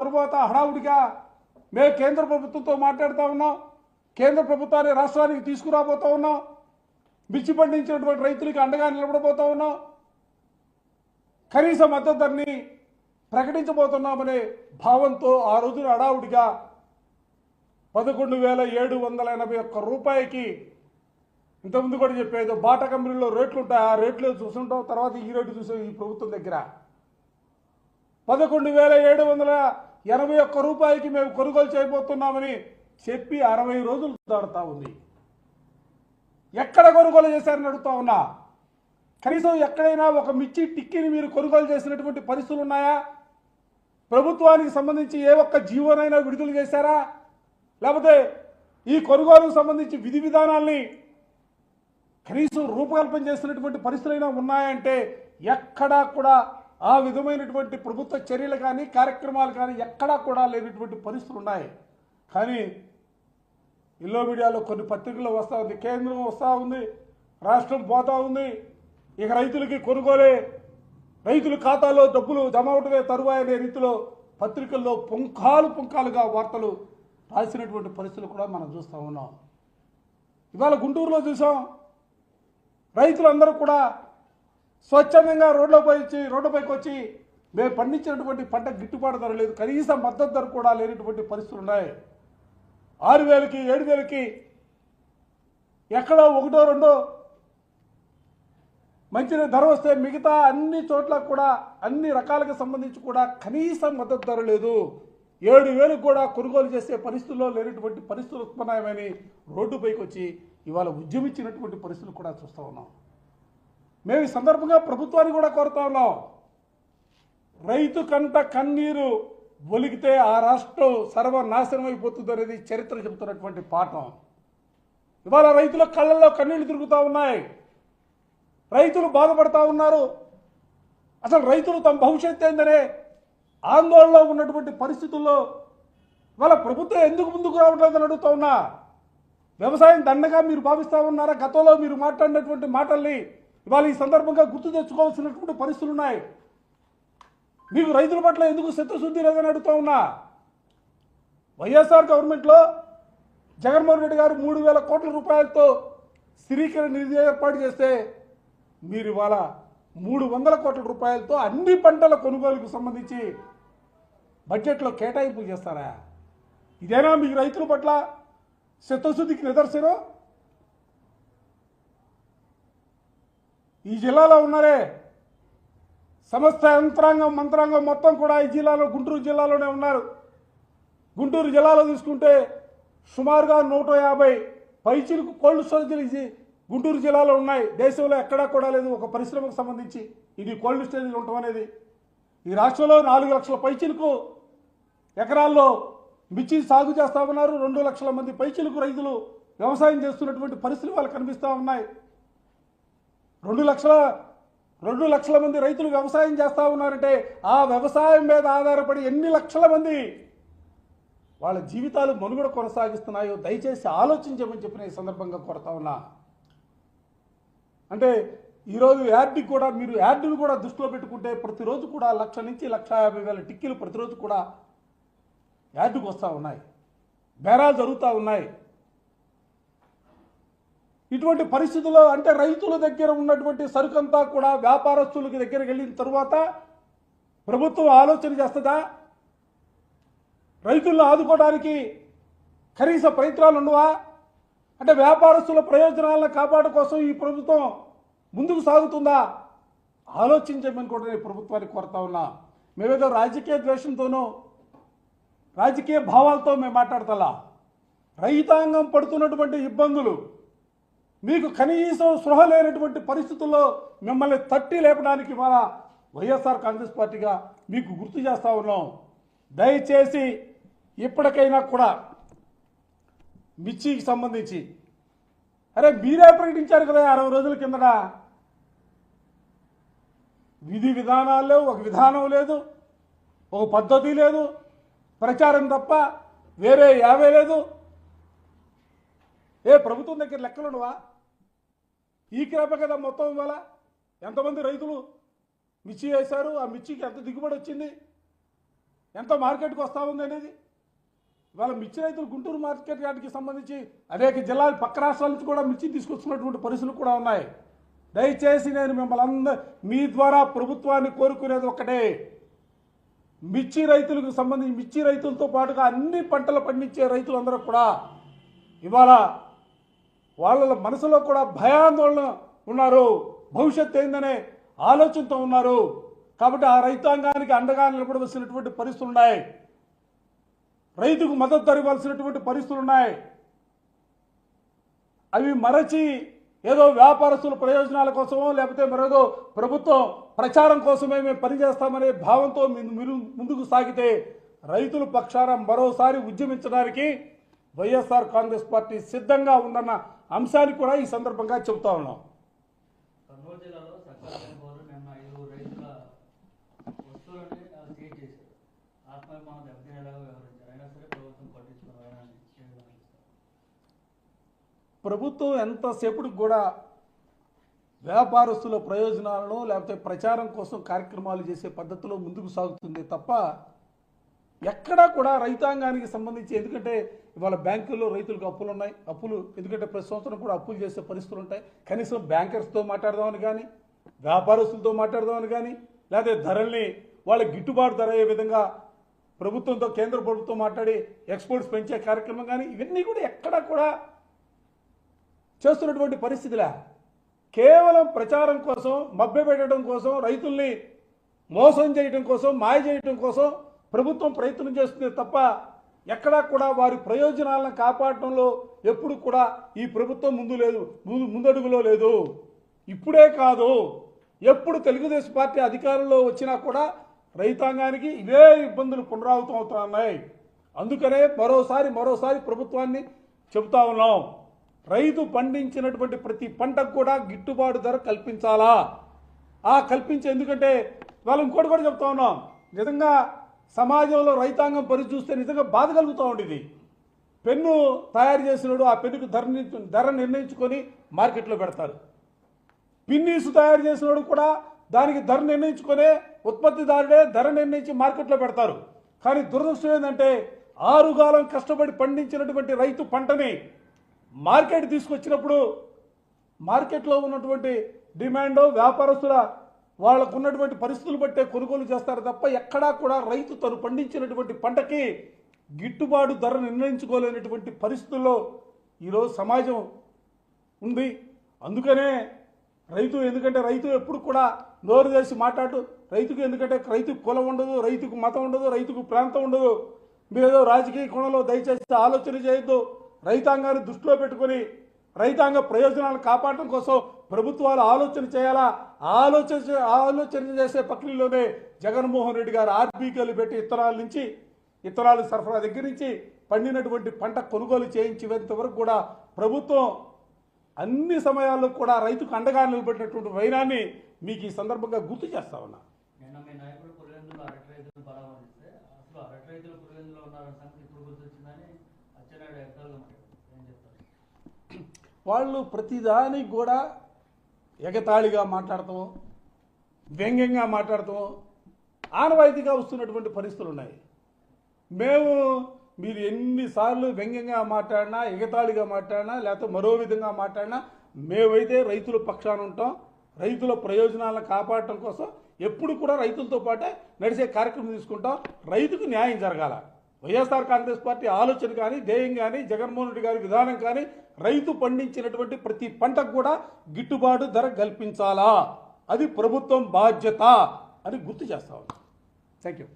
తర్వాత హడావుడిగా మేము కేంద్ర ప్రభుత్వంతో మాట్లాడుతూ ఉన్నాం, కేంద్ర ప్రభుత్వాన్ని రాష్ట్రానికి తీసుకురాబోతూ ఉన్నాం, మిర్చి పండించినటువంటి రైతులకి అండగా నిలబడబోతూ ఉన్నాం, కనీస మద్దతు ధరని ప్రకటించబోతున్నామనే భావంతో ఆ రోజున హడావుడిగా 11,781 రూపాయకి ఇంతకుముందు కూడా చెప్పేది బాటా కంపెనీలో రేట్లు ఉంటాయి, ఆ రేట్లు చూసుంటాం. తర్వాత ఈ రేటు చూసాం ఈ ప్రభుత్వం దగ్గర 11,781 రూపాయకి మేము కొనుగోలు చేయబోతున్నామని చెప్పి 60 రోజులు దాడుతూ ఉంది. ఎక్కడ కొనుగోలు చేశారని అడుగుతా ఉన్నా. కనీసం ఎక్కడైనా ఒక మిర్చి టిక్కీని మీరు కొనుగోలు చేసినటువంటి పరిస్థితులు ఉన్నాయా? ప్రభుత్వానికి సంబంధించి ఏ ఒక్క జీవోనైనా విడుదల చేశారా? లేకపోతే ఈ కొనుగోలుకు సంబంధించి విధి విధానాల్ని కనీసం రూపకల్పన చేసినటువంటి పరిస్థితులైనా ఉన్నాయంటే ఎక్కడా కూడా ఆ విధమైనటువంటి ప్రభుత్వ చర్యలు కానీ కార్యక్రమాలు కానీ ఎక్కడా కూడా లేనటువంటి పరిస్థితులు ఉన్నాయి. కానీ ఇల్లో మీడియాలో కొన్ని పత్రికల్లో వస్తూ ఉంది, కేంద్రం వస్తూ ఉంది, రాష్ట్రం పోతూ ఉంది, ఇక రైతులకి కొనుగోలే, రైతుల ఖాతాలో డబ్బులు జమ అవటమే తరువాయి అనే రీతిలో పత్రికల్లో పుంఖాలుగా వార్తలు రాసినటువంటి పరిస్థితులు కూడా మనం చూస్తూ ఉన్నాం. ఇవాళ గుంటూరులో చూసాం, రైతులందరూ కూడా స్వచ్ఛందంగా రోడ్లపైకి వచ్చి మేము పండించినటువంటి పంట గిట్టుబాటు ధర లేదు, కనీస మద్దతు ధర కూడా లేనటువంటి పరిస్థితులు ఉన్నాయి. 6,000కి 7,000కి ఎక్కడో 1-2 మంచి ధర వస్తే మిగతా అన్ని చోట్ల కూడా అన్ని రకాలకు సంబంధించి కూడా కనీస మద్దతు ధర లేదు. 7,000 కూడా కొనుగోలు చేసే పరిస్థితుల్లో లేనటువంటి పరిస్థితులు ఉత్పన్నమని రోడ్డుపైకి వచ్చి ఇవాళ ఉద్యమించినటువంటి పరిస్థితులు కూడా చూస్తూ ఉన్నాం. మేము ఈ సందర్భంగా ప్రభుత్వాన్ని కూడా కోరుతా ఉన్నాం, రైతు కంట కన్నీరు ఒలిగితే ఆ రాష్ట్రం సర్వనాశనం అయిపోతుంది అనేది చరిత్ర చెబుతున్నటువంటి పాఠం. ఇవాళ రైతుల కళ్ళల్లో కన్నీళ్లు తిరుగుతూ ఉన్నాయి, రైతులు బాధపడతా ఉన్నారు. అసలు రైతులు తమ భవిష్యత్తు ఏందనే ఆందోళనలో ఉన్నటువంటి పరిస్థితుల్లో ఇవాళ ప్రభుత్వం ఎందుకు ముందుకు రావట్లేదని అడుగుతా ఉన్నా. వ్యవసాయం దండగా మీరు భావిస్తూ ఉన్నారా? గతంలో మీరు మాట్లాడినటువంటి మాటల్ని ఇవాళ ఈ సందర్భంగా గుర్తు తెచ్చుకోవాల్సినటువంటి పరిస్థితులు ఉన్నాయి. మీకు రైతుల పట్ల ఎందుకు చిత్తశుద్ధి లేదని అడుగుతా ఉన్నా. వైఎస్ఆర్ గవర్నమెంట్లో జగన్మోహన్ రెడ్డి గారు 3,000 కోట్ల రూపాయలతో స్థిరీకరణ నిధి ఏర్పాటు చేస్తే మీరు ఇవాళ 300 కోట్ల రూపాయలతో అన్ని పంటల కొనుగోలుకు సంబంధించి బడ్జెట్లో కేటాయింపులు చేస్తారా? ఇదేనా మీకు రైతుల పట్ల చిత్తశుద్ధికి నిదర్శనం? ఈ జిల్లాలో ఉన్నారే సమస్త మంత్రాంగం మొత్తం కూడా ఈ జిల్లాలో గుంటూరు జిల్లాలోనే ఉన్నారు. గుంటూరు జిల్లాలో తీసుకుంటే సుమారుగా 150 పైచిలకు కోల్డ్ స్టోరేజీలు గుంటూరు జిల్లాలో ఉన్నాయి. దేశంలో ఎక్కడా కూడా లేదు ఒక పరిశ్రమకు సంబంధించి ఇది కోల్డ్ స్టోరేజీలు ఉండటం అనేది. ఈ రాష్ట్రంలో 4 లక్షల పైచిలకు ఎకరాల్లో మిర్చి సాగు చేస్తూ ఉన్నారు. 2 లక్షల మంది పైచిలకు రైతులు వ్యవసాయం చేస్తున్నటువంటి పరిస్థితులు వాళ్ళకి కనిపిస్తూ ఉన్నాయి. 2 లక్షల మంది రైతులు వ్యవసాయం చేస్తూ ఉన్నారంటే ఆ వ్యవసాయం మీద ఆధారపడి ఎన్ని లక్షల మంది వాళ్ళ జీవితాలు మనుగడ కొనసాగిస్తున్నాయో దయచేసి ఆలోచించమని చెప్పిన ఈ సందర్భంగా కోరుతా ఉన్నా. అంటే ఈరోజు యాడ్ని కూడా మీరు యాడ్ని కూడా దృష్టిలో పెట్టుకుంటే ప్రతిరోజు కూడా 1,00,000 నుంచి 1,50,000 టిక్కీలు ప్రతిరోజు కూడా యాడ్కి వస్తూ ఉన్నాయి, బేరాలు జరుగుతూ ఉన్నాయి. ఇటువంటి పరిస్థితుల్లో అంటే రైతుల దగ్గర ఉన్నటువంటి సరుకంతా కూడా వ్యాపారస్తులకి దగ్గరికి వెళ్ళిన తరువాత ప్రభుత్వం ఆలోచన చేస్తుందా? రైతులను ఆదుకోవడానికి కనీస ప్రయత్నాలు ఉండవా? అంటే వ్యాపారస్తుల ప్రయోజనాలను కాపాడు కోసం ఈ ప్రభుత్వం ముందుకు సాగుతుందా? ఆలోచించమని కూడా నేను ప్రభుత్వాన్ని కోరుతా ఉన్నా. మేమేదో రాజకీయ ద్వేషంతోనో రాజకీయ భావాలతో మేము మాట్లాడతలా. రైతాంగం పడుతున్నటువంటి ఇబ్బందులు మీకు కనీసం స్పృహ లేనటువంటి పరిస్థితుల్లో మిమ్మల్ని తట్టి లేపడానికి మన వైఎస్ఆర్ కాంగ్రెస్ పార్టీగా మీకు గుర్తు చేస్తూ ఉన్నాం. దయచేసి ఇప్పటికైనా కూడా మిర్చికి సంబంధించి మీరే ప్రకటించారు కదా 60 రోజుల కిందట, విధి విధానాలు లేవు, ఒక విధానం లేదు, ఒక పద్ధతి లేదు, ప్రచారం తప్ప వేరే యావే లేదు. ప్రభుత్వం దగ్గర లెక్కలు ఉండవా? ఈ క్రాపే కదా మొత్తం ఇవాళ ఎంతమంది రైతులు మిర్చి వేశారు, ఆ మిర్చికి ఎంత దిగుబడి వచ్చింది, ఎంత మార్కెట్కి వస్తూ ఉంది అనేది. ఇవాళ మిర్చి రైతులు గుంటూరు మార్కెట్ యార్డ్కి సంబంధించి అనేక జిల్లాలు పక్క రాష్ట్రాల నుంచి కూడా మిర్చి తీసుకొస్తున్నటువంటి పరిస్థితులు కూడా ఉన్నాయి. దయచేసి నేను మిమ్మల్ని మీ ద్వారా ప్రభుత్వాన్ని కోరుకునేది ఒకటే, మిర్చి రైతులకు సంబంధించి మిర్చి రైతులతో పాటుగా అన్ని పంటలు పండించే రైతులందరూ కూడా ఇవాళ వాళ్ళ మనసులో కూడా భయాందోళన ఉన్నారు, భవిష్యత్తు ఏందనే ఆలోచనతో ఉన్నారు. కాబట్టి ఆ రైతాంగానికి అండగా నిలబడవలసినటువంటి పరిస్థితులు ఉన్నాయి, రైతుకు మద్దతు ఇవ్వాల్సినటువంటి పరిస్థితులు ఉన్నాయి. అవి మరచి ఏదో వ్యాపారస్తుల ప్రయోజనాల కోసమో లేకపోతే మరేదో ప్రభుత్వం ప్రచారం కోసమే మేము పనిచేస్తామనే భావంతో మీరు ముందుకు సాగితే రైతుల పక్షాన మరోసారి ఉద్యమించడానికి వైఎస్ఆర్ కాంగ్రెస్ పార్టీ సిద్ధంగా ఉందన్న అంశాన్ని కూడా ఈ సందర్భంగా చెబుతా ఉన్నాం. ప్రభుత్వం ఎంతసేపటికి కూడా వ్యాపారస్తుల ప్రయోజనాలను లేకపోతే ప్రచారం కోసం కార్యక్రమాలు చేసే పద్ధతిలో ముందుకు సాగుతుంది తప్ప ఎక్కడా కూడా రైతాంగానికి సంబంధించి, ఎందుకంటే ఇవాళ బ్యాంకుల్లో రైతులకు అప్పులు ఉన్నాయి, అప్పులు ఎందుకంటే ప్రతి సంవత్సరం కూడా అప్పులు చేసే పరిస్థితులు ఉంటాయి. కనీసం బ్యాంకర్స్తో మాట్లాడదామని కానీ వ్యాపారస్తులతో మాట్లాడదామని కానీ లేకపోతే ధరల్ని వాళ్ళ గిట్టుబాటు ధర అయ్యే విధంగా ప్రభుత్వంతో కేంద్ర ప్రభుత్వం మాట్లాడి ఎక్స్పోర్ట్స్ పెంచే కార్యక్రమం కానీ ఇవన్నీ కూడా ఎక్కడా కూడా చేస్తున్నటువంటి పరిస్థితిలా కేవలం ప్రచారం కోసం, మభ్యపెట్టడం కోసం, రైతుల్ని మోసం చేయడం కోసం, మాయ చేయడం కోసం ప్రభుత్వం ప్రయత్నం చేస్తుంది తప్ప ఎక్కడా కూడా వారి ప్రయోజనాలను కాపాడటంలో ఎప్పుడు కూడా ఈ ప్రభుత్వం ముందడుగులో లేదు. ఇప్పుడే కాదు, ఎప్పుడు తెలుగుదేశం పార్టీ అధికారంలో వచ్చినా కూడా రైతాంగానికి ఇవే ఇబ్బందులు పునరావృతం అవుతున్నాయి. అందుకనే మరోసారి ప్రభుత్వాన్ని చెబుతా ఉన్నాం, రైతు పండించినటువంటి ప్రతి పంటకు కూడా గిట్టుబాటు ధర కల్పించాలా. కల్పించే, ఎందుకంటే వాళ్ళు ఇంకోటి కూడా చెప్తా ఉన్నాం, నిజంగా సమాజంలో రైతాంగం పరిస్థితి చూస్తే నిజంగా బాధ కలుగుతూ ఉండేది. పెన్ను తయారు చేసినాడు ఆ పెన్నుకు ధర నిర్ణయించుకొని మార్కెట్లో పెడతారు. పిన్నీసు తయారు చేసినాడు కూడా దానికి ధర నిర్ణయించుకునే ఉత్పత్తిదారుడే ధర నిర్ణయించి మార్కెట్లో పెడతారు. కానీ దురదృష్టం ఏంటంటే ఆరుగాలం కష్టపడి పండించినటువంటి రైతు పంటని మార్కెట్ తీసుకొచ్చినప్పుడు మార్కెట్లో ఉన్నటువంటి డిమాండ్ వ్యాపారస్తుల వాళ్ళకు ఉన్నటువంటి పరిస్థితులు బట్టే కొనుగోలు చేస్తారు తప్ప ఎక్కడా కూడా రైతు తను పండించినటువంటి పంటకి గిట్టుబాటు ధర నిర్ణయించుకోలేనటువంటి పరిస్థితుల్లో ఈరోజు సమాజం ఉంది. అందుకనే ఎందుకంటే రైతు ఎప్పుడు కూడా నోరు చేసి మాట్లాడు, ఎందుకంటే రైతుకు కులం ఉండదు, రైతుకు మతం ఉండదు, రైతుకు ప్రాంతం ఉండదు. మీరేదో రాజకీయ కోణంలో దయచేసి ఆలోచన చేయొద్దు. రైతాంగాన్ని దృష్టిలో పెట్టుకుని రైతాంగ ప్రయోజనాలను కాపాడటం కోసం ప్రభుత్వాలు ఆలోచన చేయాలా. ఆలోచన చేసే ప్రక్రియలోనే జగన్మోహన్ రెడ్డి గారు ఆర్బీకేలు పెట్టి ఇత్తనాల సరఫరా దగ్గర నుంచి పండినటువంటి పంట కొనుగోలు చేయించేంత వరకు కూడా ప్రభుత్వం అన్ని సమయాల్లో కూడా రైతుకు అండగా నిలబెట్టినటువంటి వైనాన్ని మీకు ఈ సందర్భంగా గుర్తు చేస్తా ఉన్నా. వాళ్ళు ప్రతిదానికి కూడా ఎగతాళిగా మాట్లాడతాం, వ్యంగ్యంగా మాట్లాడతాం ఆనవాయితీగా వస్తున్నటువంటి పరిస్థితులు ఉన్నాయి. మీరు ఎన్నిసార్లు వ్యంగ్యంగా మాట్లాడినా, ఎగతాళిగా మాట్లాడినా, లేకపోతే మరో విధంగా మాట్లాడినా మేమైతే రైతుల పక్షాన ఉంటాం. రైతుల ప్రయోజనాలను కాపాడటం కోసం ఎప్పుడు కూడా రైతులతో పాటే నడిచే కార్యక్రమం తీసుకుంటాం. రైతుకు న్యాయం జరగాల. వైఎస్ఆర్ కాంగ్రెస్ పార్టీ ఆలోచన కానీ, ధ్యేయం కానీ, జగన్మోహన్ రెడ్డి గారి విధానం కానీ రైతు పండించినటువంటి ప్రతి పంటకు కూడా గిట్టుబాటు ధర కల్పించాలా, అది ప్రభుత్వం బాధ్యత అని గుర్తు చేస్తా ఉన్నాం. Thank you.